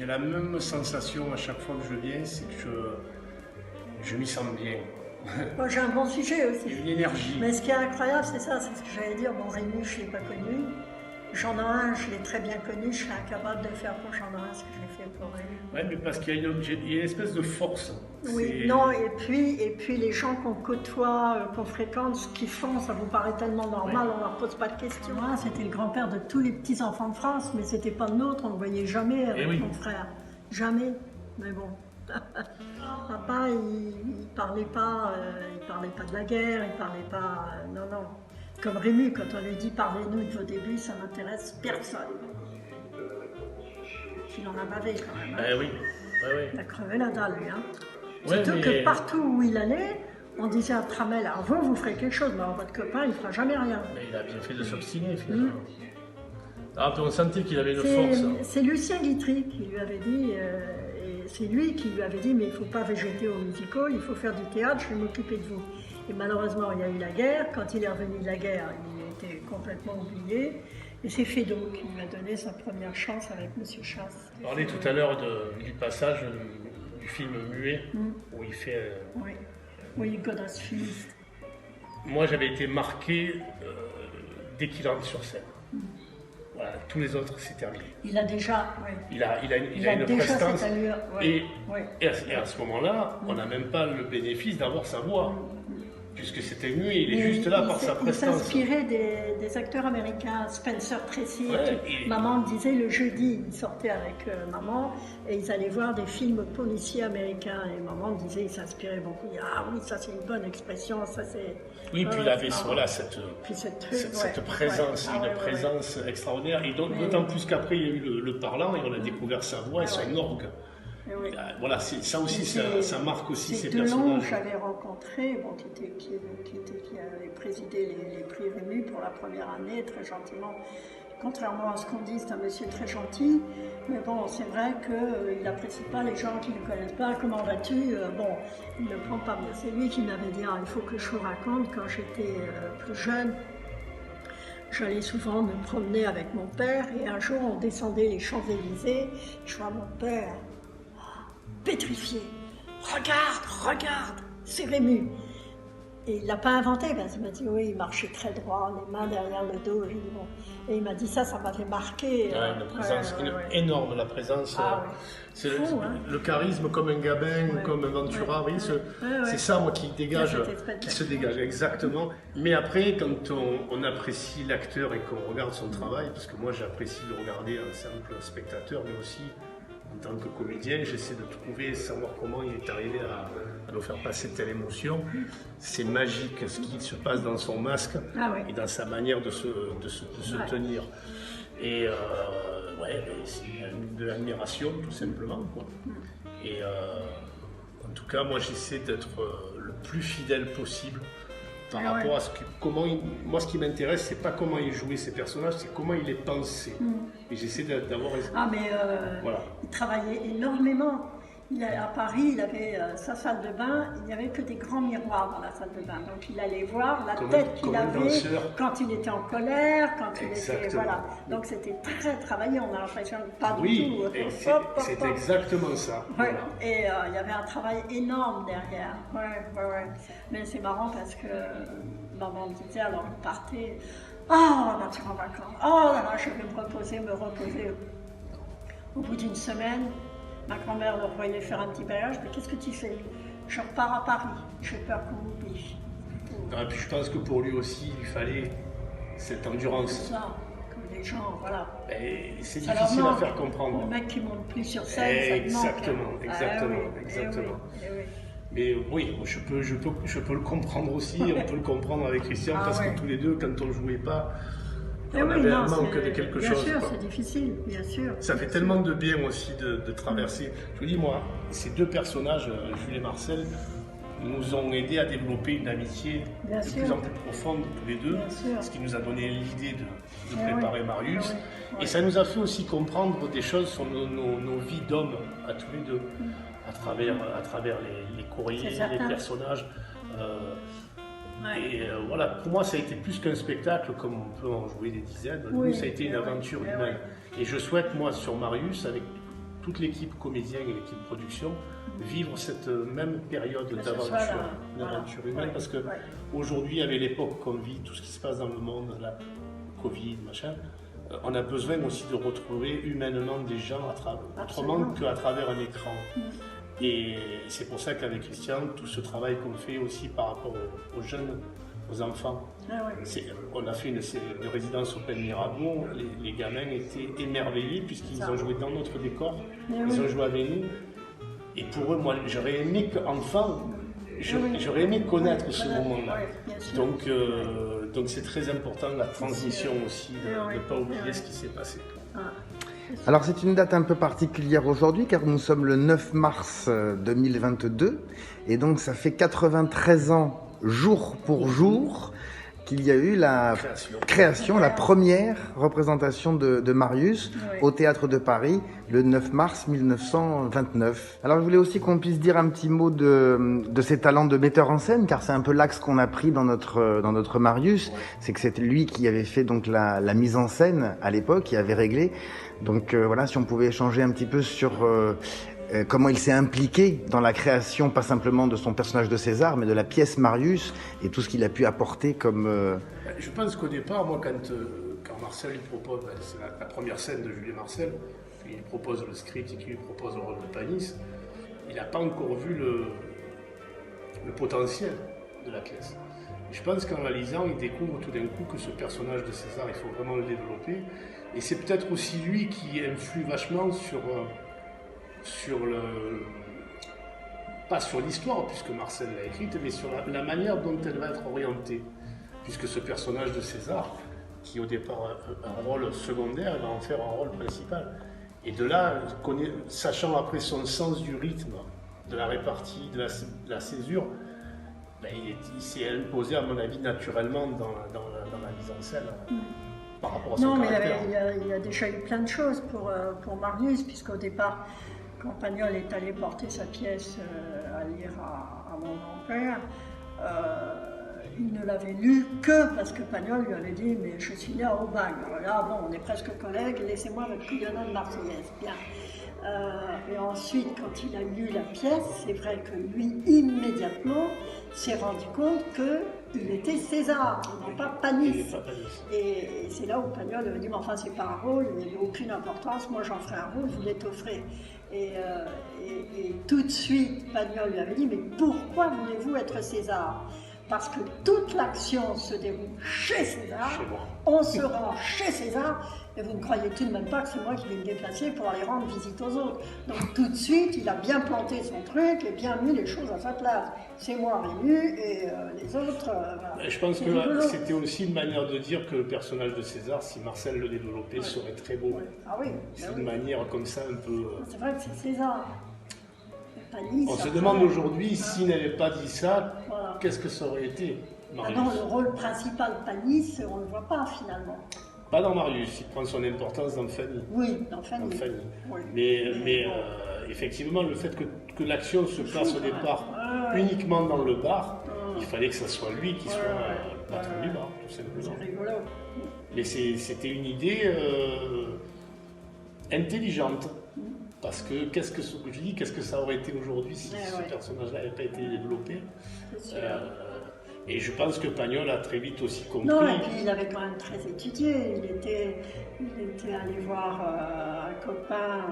j'ai la même sensation à chaque fois que je viens, c'est que je m'y sens bien. Moi, j'ai un bon sujet aussi. Il y a une énergie. Mais ce qui est incroyable, c'est ça, c'est ce que j'allais dire. Bon, Rémi, je ne l'ai pas connu. Jean Norin, je l'ai très bien connu. Je serais incapable de faire pour Jean Norin ce que j'ai fait pour Rémi. Oui, mais parce qu'il y a une espèce de force. Oui, non, et puis les gens qu'on côtoie, qu'on fréquente, ce qu'ils font, ça vous paraît tellement normal, on ne leur pose pas de questions. Moi, c'était le grand-père de tous les petits-enfants de France, mais c'était pas le nôtre, on ne le voyait jamais avec mon frère. Jamais, mais bon. Papa, il parlait pas de la guerre, il parlait pas, non. Comme Rému, quand on lui dit parlez-nous de vos débuts, ça n'intéresse personne. Il en a bavé quand même. Hein. Oui. Il a crevé la dalle, lui. Hein. Ouais, Surtout que partout où il allait, on disait à Tramel, alors vous ferez quelque chose, mais votre copain, il ne fera jamais rien. Mais il a bien fait de s'obstiner, finalement. Ah, puis on sentait qu'il avait une force. C'est Lucien Guitry qui lui avait dit, et c'est lui qui lui avait dit, mais il ne faut pas végéter au musical, il faut faire du théâtre, je vais m'occuper de vous. Et malheureusement, il y a eu la guerre. Quand il est revenu de la guerre, il était complètement oublié. Et c'est Fédo qui lui a donné sa première chance avec M. Chasse. On parlait tout à l'heure du passage du film muet, où il fait... Oui, Godard's Fils. Moi, j'avais été marqué dès qu'il entre sur scène. Voilà, tous les autres, c'est terminé. Il a déjà... Il a une déjà prestance. cette allure. Et à ce moment-là, on n'a même pas le bénéfice d'avoir sa voix. Puisque c'était muet, il est juste là par sa prestance. Il s'inspirait des acteurs américains, Spencer Tracy. Ouais, Maman disait le jeudi, ils sortaient avec maman et ils allaient voir des films policiers américains. Et maman disait, il s'inspirait beaucoup. Ah oui, ça c'est une bonne expression, ça c'est... Oui, puis il avait cette présence, une présence extraordinaire. Et d'autant plus qu'après il y a eu le parlant et on a découvert sa voix et son orgue. Voilà, ça aussi, ça marque aussi ces personnages. Delon, j'avais rencontré, qui avait présidé les prix Rému pour la première année, très gentiment. Contrairement à ce qu'on dit, c'est un monsieur très gentil, mais bon, c'est vrai qu'il n'apprécie pas les gens qui ne le connaissent pas. Comment vas-tu? Bon, il ne prend pas bien. C'est lui qui m'avait dit, il faut que je vous raconte, quand j'étais plus jeune, j'allais souvent me promener avec mon père, et un jour, on descendait les Champs-Élysées, je vois mon père pétrifié. Regarde, c'est Rému. Et il ne l'a pas inventé, parce qu'il m'a dit, oui, il marchait très droit, les mains derrière le dos. Et il m'a dit ça m'avait marqué. Une présence énorme, la présence. C'est le charisme comme un Gabin, comme un Ventura, c'est ça, moi, qui se dégage, exactement. Mais après, quand on apprécie l'acteur et qu'on regarde son travail, parce que moi, j'apprécie de regarder un simple spectateur, mais aussi en tant que comédien, j'essaie de savoir comment il est arrivé à nous faire passer telle émotion. C'est magique ce qui se passe dans son masque et dans sa manière de se tenir. Et c'est de l'admiration tout simplement. Quoi. Et en tout cas, moi j'essaie d'être le plus fidèle possible par rapport à moi ce qui m'intéresse, c'est pas comment il jouait ses personnages, c'est comment il est pensé. Et j'essaie d'avoir... il travaillait énormément. À Paris, il avait sa salle de bain, il n'y avait que des grands miroirs dans la salle de bain. Donc il allait voir la tête qu'il avait quand il était en colère, quand il était... Voilà. Donc c'était très travaillé, on a l'impression pas du tout. C'est exactement ça. Voilà. Et il y avait un travail énorme derrière. Mais c'est marrant parce que maman me disait, alors vous partez, on va partir en vacances, je vais me reposer. Au bout d'une semaine, ma grand-mère le voyait faire un petit voyage, mais qu'est-ce que tu fais? Je repars à Paris, j'ai peur qu'on m'oublie. Et puis je pense que pour lui aussi, il fallait cette endurance. C'est ça, comme les gens, voilà. Et c'est difficile à faire comprendre. Le mec qui monte plus sur scène, ça te manque. Exactement. Mais oui, je peux le comprendre aussi, on peut le comprendre avec Christian, parce que tous les deux, quand on ne jouait pas, on avait un manque de quelque chose. Bien sûr, c'est difficile, bien sûr. Ça fait tellement de bien aussi de traverser. Je vous dis, moi, ces deux personnages, Jules et Marcel, nous ont aidés à développer une amitié de plus en plus profonde tous les deux, ce qui nous a donné l'idée de préparer Marius. Et ça nous a fait aussi comprendre des choses sur nos vies d'hommes à tous les deux, à travers les courriers, les personnages. Et voilà, pour moi, ça a été plus qu'un spectacle, comme on peut en jouer des dizaines. Nous, ça a été une aventure humaine. Et je souhaite, moi, sur Marius, avec toute l'équipe comédien et l'équipe production vivre cette même période d'aventure humaine, parce que aujourd'hui, avec l'époque qu'on vit, tout ce qui se passe dans le monde, la Covid, machin, on a besoin aussi de retrouver humainement des gens autrement qu'à travers un écran. Et c'est pour ça qu'avec Christian, tout ce travail qu'on fait aussi par rapport aux jeunes, aux enfants, on a fait une résidence Open Mirabeau, les gamins étaient émerveillés puisqu'ils ont joué dans notre décor, ils ont joué avec nous. Et pour eux, moi, j'aurais aimé qu'enfant, j'aurais aimé connaître ce moment-là. Donc c'est très important la transmission aussi, de ne pas oublier ce qui s'est passé. Alors c'est une date un peu particulière aujourd'hui car nous sommes le 9 mars 2022 et donc ça fait 93 ans jour pour jour qu'il y a eu la création, la première représentation de Marius au Théâtre de Paris le 9 mars 1929. Alors je voulais aussi qu'on puisse dire un petit mot de ses talents de metteur en scène, car c'est un peu l'axe qu'on a pris dans notre Marius, c'est que c'était lui qui avait fait donc la mise en scène à l'époque, qui avait réglé. Donc voilà, si on pouvait échanger un petit peu sur comment il s'est impliqué dans la création, pas simplement de son personnage de César, mais de la pièce Marius et tout ce qu'il a pu apporter comme... Je pense qu'au départ, moi, quand Marcel lui propose, c'est la première scène de Julien Marcel, il lui propose le script et qu'il lui propose le rôle de Panis, il n'a pas encore vu le potentiel de la pièce. Et je pense qu'en la lisant, il découvre tout d'un coup que ce personnage de César, il faut vraiment le développer. Et c'est peut-être aussi lui qui influe vachement pas sur l'histoire, puisque Marcel l'a écrite, mais sur la manière dont elle va être orientée. Puisque ce personnage de César, qui au départ a un rôle secondaire, il va en faire un rôle principal. Et de là, sachant après son sens du rythme, de la répartie, de la césure, il s'est imposé, à mon avis, naturellement dans la mise en scène. Par rapport à son caractère. Il y a déjà eu plein de choses pour Marius, puisqu'au départ, quand Pagnol est allé porter sa pièce à lire à mon grand-père, il ne l'avait lu que parce que Pagnol lui avait dit « mais je suis né à Aubagne, alors là, bon, on est presque collègues, laissez-moi votre couillonnade marseillaise, bien ». Et ensuite, quand il a lu la pièce, c'est vrai que lui, immédiatement, s'est rendu compte qu'il était César, non pas Panis. Et c'est là où Pagnol avait dit, mais enfin, c'est pas un rôle, il n'y a aucune importance, moi j'en ferai un rôle, je vous l'ai offert. Et tout de suite, Pagnol lui avait dit, mais pourquoi voulez-vous être César ? Parce que toute l'action se déroule chez César, on se rend chez César, et vous ne croyez tout de même pas que c'est moi qui vais me déplacer pour aller rendre visite aux autres. Donc tout de suite, il a bien planté son truc et bien mis les choses à sa place. C'est moi Rému et les autres... Je pense que c'était aussi une manière de dire que le personnage de César, si Marcel le développait, serait très beau. Ah oui. C'est une manière comme ça un peu... C'est vrai que c'est César. On se demande aujourd'hui, s'il n'avait pas dit ça, qu'est-ce que ça aurait été, Marius ? Non, le rôle principal de Panis, on ne le voit pas finalement. Pas dans Marius, il prend son importance dans Fanny. Oui, dans Fanny. Oui. Mais effectivement, le fait que l'action se passe au départ uniquement dans le bar, il fallait que ce soit lui qui soit le patron du bar, tout simplement. C'est rigolo. Mais c'était une idée intelligente. Parce que qu'est-ce que ça aurait été aujourd'hui si ce personnage-là n'avait pas été développé. Et je pense que Pagnol a très vite aussi compris. Non, et puis il avait quand même très étudié. Il était allé voir un copain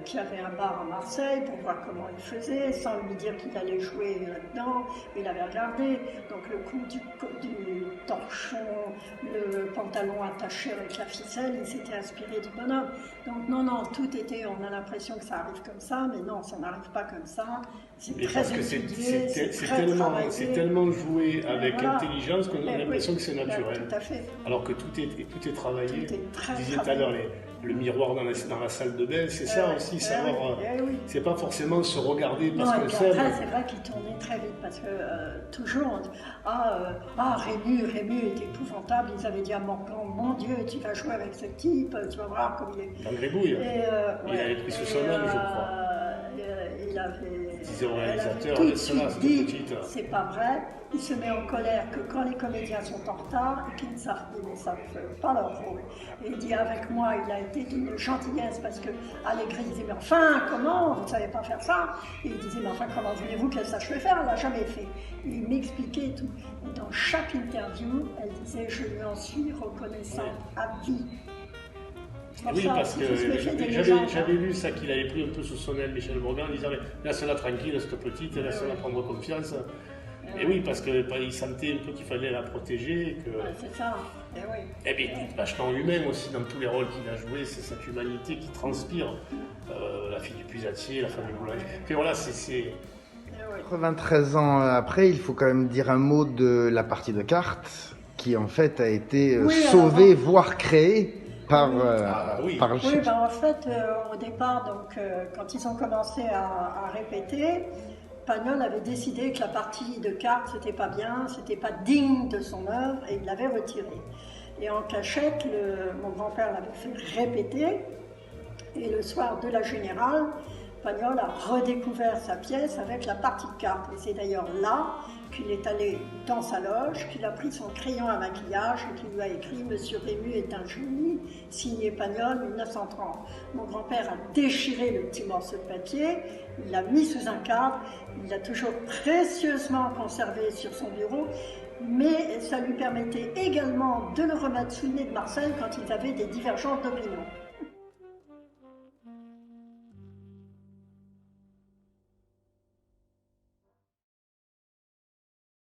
qui avait un bar à Marseille pour voir comment il faisait, sans lui dire qu'il allait jouer là-dedans. Il avait regardé. Donc le coup du torchon, le pantalon attaché avec la ficelle, il s'était inspiré du bonhomme. Donc non, tout était, on a l'impression que ça arrive comme ça, mais non, ça n'arrive pas comme ça. C'est très étudié, c'est tellement joué avec intelligence qu'on a l'impression que c'est naturel. Tout à fait. Alors que tout est travaillé. Tout est très je disais tout à l'heure, le miroir dans la salle de bain, c'est ça aussi, savoir. C'est pas forcément se regarder parce qu'on s'aime. Après, c'est vrai qu'il tournait très vite parce que toujours on dit Rému est épouvantable. Ils avaient dit à Morgan, mon Dieu, tu vas jouer avec ce type, tu vas voir comme il est. Dans Grébouille. Il avait pris ce soleil, je crois. Il avait. disait au réalisateur, tout de suite dit, petite. C'est pas vrai. Il se met en colère que quand les comédiens sont en retard et qu'ils ne savent pas leur rôle. Et il dit, avec moi, il a été d'une gentillesse parce que Allégri disait, mais enfin, comment, vous ne savez pas faire ça? Et il disait, mais enfin, comment voulez-vous qu'elle sache le faire? Elle l'a jamais fait. Et il m'expliquait tout. Et dans chaque interview, elle disait, je lui en suis reconnaissante à vie. Oui, parce que j'avais lu ça, qu'il avait pris un peu sous son aile, Michel Morgan, en disant, laisse-la tranquille, cette petite, laisse-la prendre confiance. Et oui, parce qu'il sentait un peu qu'il fallait la protéger. C'est ça. Et bien, il est vachement humain aussi dans tous les rôles qu'il a joués, c'est cette humanité qui transpire. La fille du puisatier, la femme du boulanger. Puis voilà, c'est... 93 ans après, il faut quand même dire un mot de la partie de cartes, qui en fait a été sauvée, voire créée par le chef. Oui, en fait, au départ, donc, quand ils ont commencé à répéter, Pagnol avait décidé que la partie de cartes, c'était pas bien, c'était pas digne de son œuvre, et il l'avait retirée. Et en cachette, mon grand-père l'avait fait répéter, et le soir de la générale, Pagnol a redécouvert sa pièce avec la partie de cartes. Et c'est d'ailleurs là qu'il est allé dans sa loge, qu'il a pris son crayon à maquillage et qu'il lui a écrit « Monsieur Rému est un génie, signé Pagnol 1930 ». Mon grand-père a déchiré le petit morceau de papier, il l'a mis sous un cadre, il l'a toujours précieusement conservé sur son bureau, mais ça lui permettait également de le remettre sous le nez de Marcel quand ils avaient des divergences d'opinion.